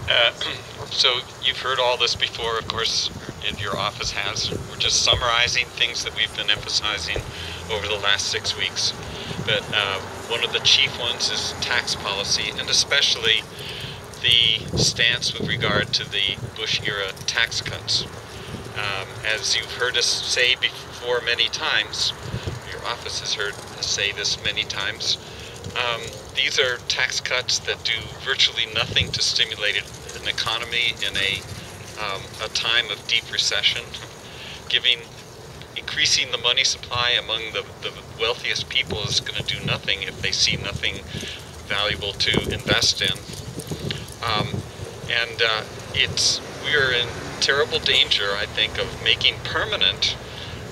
Uh, so you've heard all this before, of course, and your office has. We're just summarizing things that we've been emphasizing over the last 6 weeks. But one of the chief ones is tax policy, and especially the stance with regard to the Bush-era tax cuts. As you've heard us say before many times, your office has heard us say this many times, these are tax cuts that do virtually nothing to stimulate an economy in a time of deep recession, increasing the money supply among the wealthiest people is going to do nothing if they see nothing valuable to invest in. We are in terrible danger, I think, of making permanent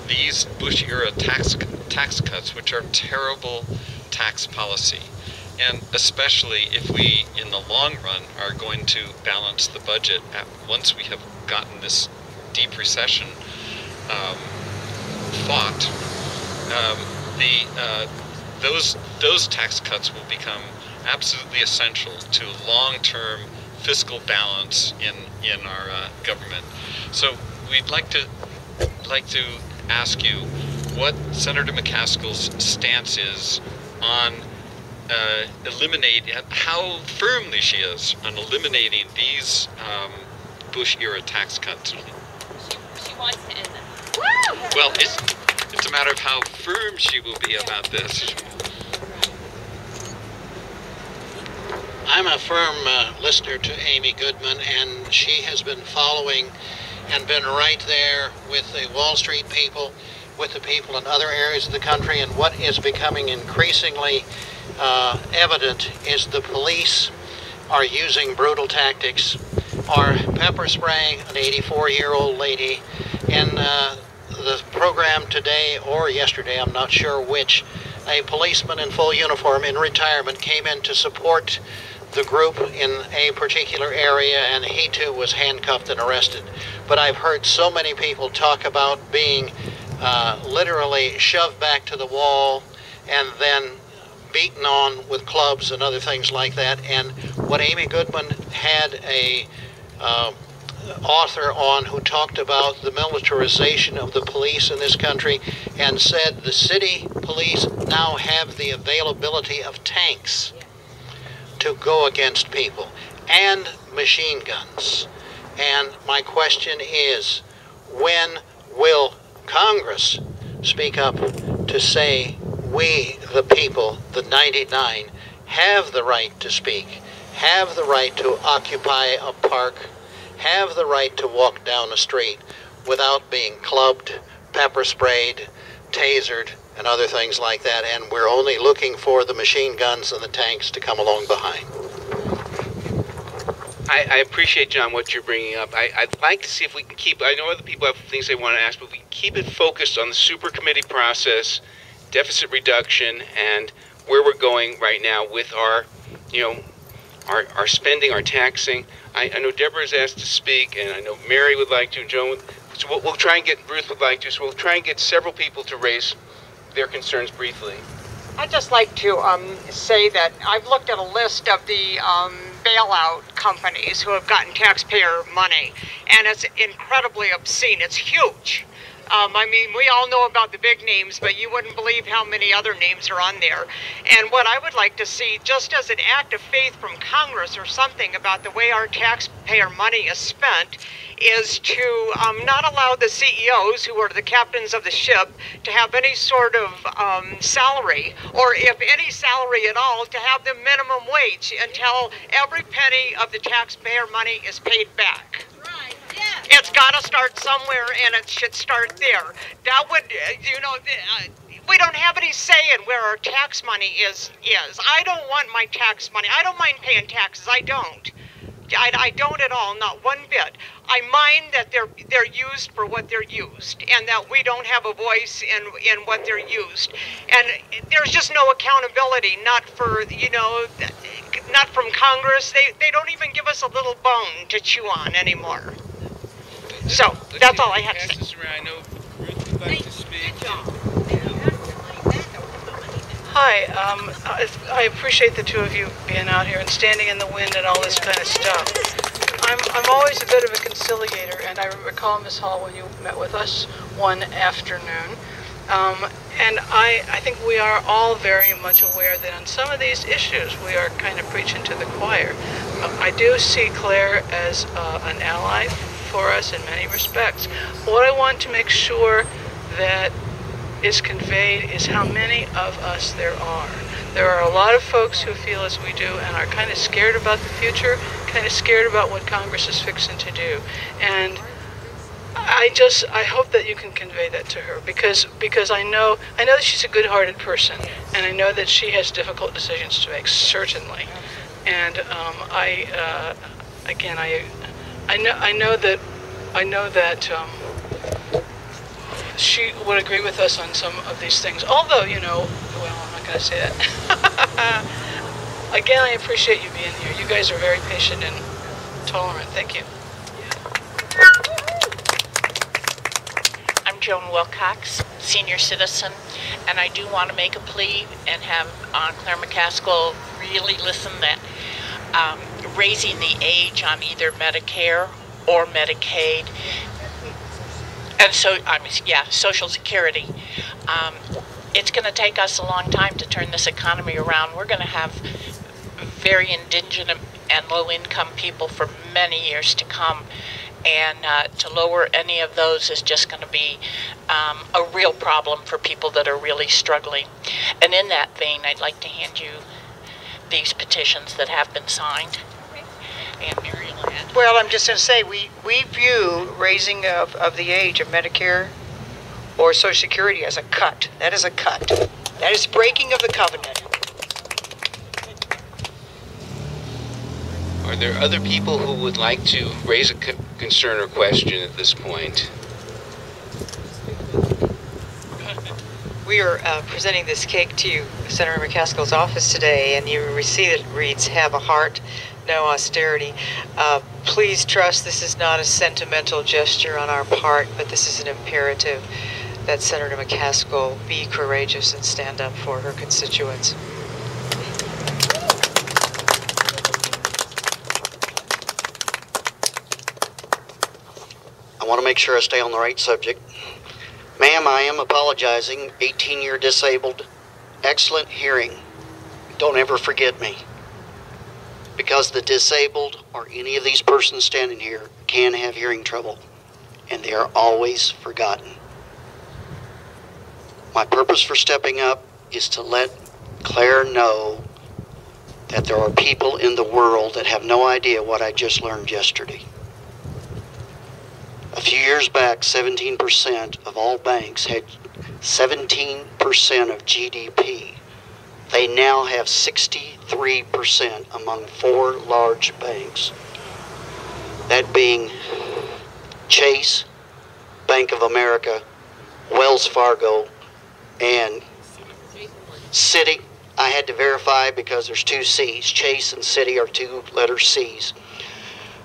these Bush-era tax cuts, which are terrible tax policy. And especially if we, in the long run, are going to balance the budget once we have gotten this deep recession fought, those tax cuts will become absolutely essential to long-term fiscal balance in our government. So we'd like to ask you what Senator McCaskill's stance is on how firmly she is on eliminating these Bush-era tax cuts. She wants to end them. Well, it's a matter of how firm she will be about this. I'm a firm listener to Amy Goodman, and she has been following and been right there with the Wall Street people, with the people in other areas of the country, and what is becoming increasingly evident is the police are using brutal tactics, are pepper spraying an 84-year-old lady. In the program today or yesterday, I'm not sure which, a policeman in full uniform in retirement came in to support the group in a particular area, and he too was handcuffed and arrested. But I've heard so many people talk about being literally shoved back to the wall and then beaten on with clubs and other things like that. And what Amy Goodman had a author on who talked about the militarization of the police in this country and said the city police now have the availability of tanks to go against people and machine guns. And my question is, when will Congress speak up to say we, the people, the 99, have the right to speak, have the right to occupy a park, have the right to walk down a street without being clubbed, pepper sprayed, tasered, and other things like that, and we're only looking for the machine guns and the tanks to come along behind. I appreciate, John, what you're bringing up. I'd like to see if we can keep, I know other people have things they want to ask, but we can keep it focused on the super committee process, deficit reduction, and where we're going right now with our, our spending, our taxing. I know Deborah's asked to speak, and I know Mary would like to, and Joan would. So we'll try and get, Ruth would like to, so we'll try and get several people to raise their concerns briefly. I'd just like to say that I've looked at a list of the bailout companies who have gotten taxpayer money, and it's incredibly obscene. It's huge. I mean, we all know about the big names, but you wouldn't believe how many other names are on there. And what I would like to see, just as an act of faith from Congress or something about the way our taxpayer money is spent, is to not allow the CEOs, who are the captains of the ship, to have any sort of salary, or if any salary at all, to have them minimum wage until every penny of the taxpayer money is paid back. It's got to start somewhere, and it should start there. That would, we don't have any say in where our tax money is. I don't want my tax money. I don't mind paying taxes. I don't. I don't at all, not one bit. I mind that they're used for what they're used, and that we don't have a voice in what they're used. And there's just no accountability, not for, not from Congress. They don't even give us a little bone to chew on anymore. So, that's all I have to say. I know Ruth would like to speak. Hi, I appreciate the two of you being out here and standing in the wind and all this kind of stuff. I'm always a bit of a conciliator, and I recall, Ms. Hall, when you met with us one afternoon, and I think we are all very much aware that on some of these issues we are kind of preaching to the choir. I do see Claire as an ally for us in many respects. What I want to make sure that is conveyed is how many of us there are. There are a lot of folks who feel as we do and are kind of scared about the future, kind of scared about what Congress is fixing to do. And I hope that you can convey that to her, because I know that she's a good-hearted person, and I know that she has difficult decisions to make, certainly. And I know that she would agree with us on some of these things. Although, I'm not going to say that. Again, I appreciate you being here. You guys are very patient and tolerant. Thank you. I'm Joan Wilcox, senior citizen, and I do want to make a plea and have Claire McCaskill really listen that raising the age on either Medicare or Medicaid, and Social Security. It's going to take us a long time to turn this economy around. We're going to have very indigent and low-income people for many years to come. And to lower any of those is just going to be a real problem for people that are really struggling. And in that vein, I'd like to hand you these petitions that have been signed. And Mary Lynn. Well, I'm just going to say, we view raising of the age of Medicare or Social Security as a cut. That is a cut. That is breaking of the covenant. Are there other people who would like to raise a concern or question at this point? We are presenting this cake to you, Senator McCaskill's office today, and you will see that it reads, "Have a heart, no austerity." Please trust this is not a sentimental gesture on our part, but this is an imperative that Senator McCaskill be courageous and stand up for her constituents. I want to make sure I stay on the right subject. Ma'am, I am apologizing. 18-year disabled. Excellent hearing. Don't ever forget me. Because the disabled or any of these persons standing here can have hearing trouble, and they are always forgotten. My purpose for stepping up is to let Claire know that there are people in the world that have no idea what I just learned yesterday. A few years back, 17% of all banks had 17% of GDP. They now have 63% among 4 large banks. That being Chase, Bank of America, Wells Fargo, and Citi. I had to verify because there's 2 C's. Chase and Citi are 2 letter C's.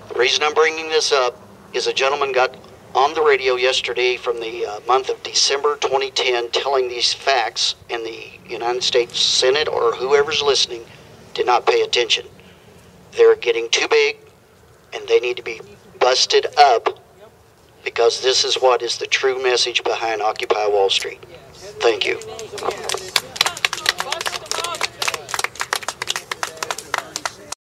The reason I'm bringing this up is a gentleman got on the radio yesterday from the month of December 2010 telling these facts, and the United States Senate or whoever's listening did not pay attention. They're getting too big and they need to be busted up, because this is what is the true message behind Occupy Wall Street. Thank you.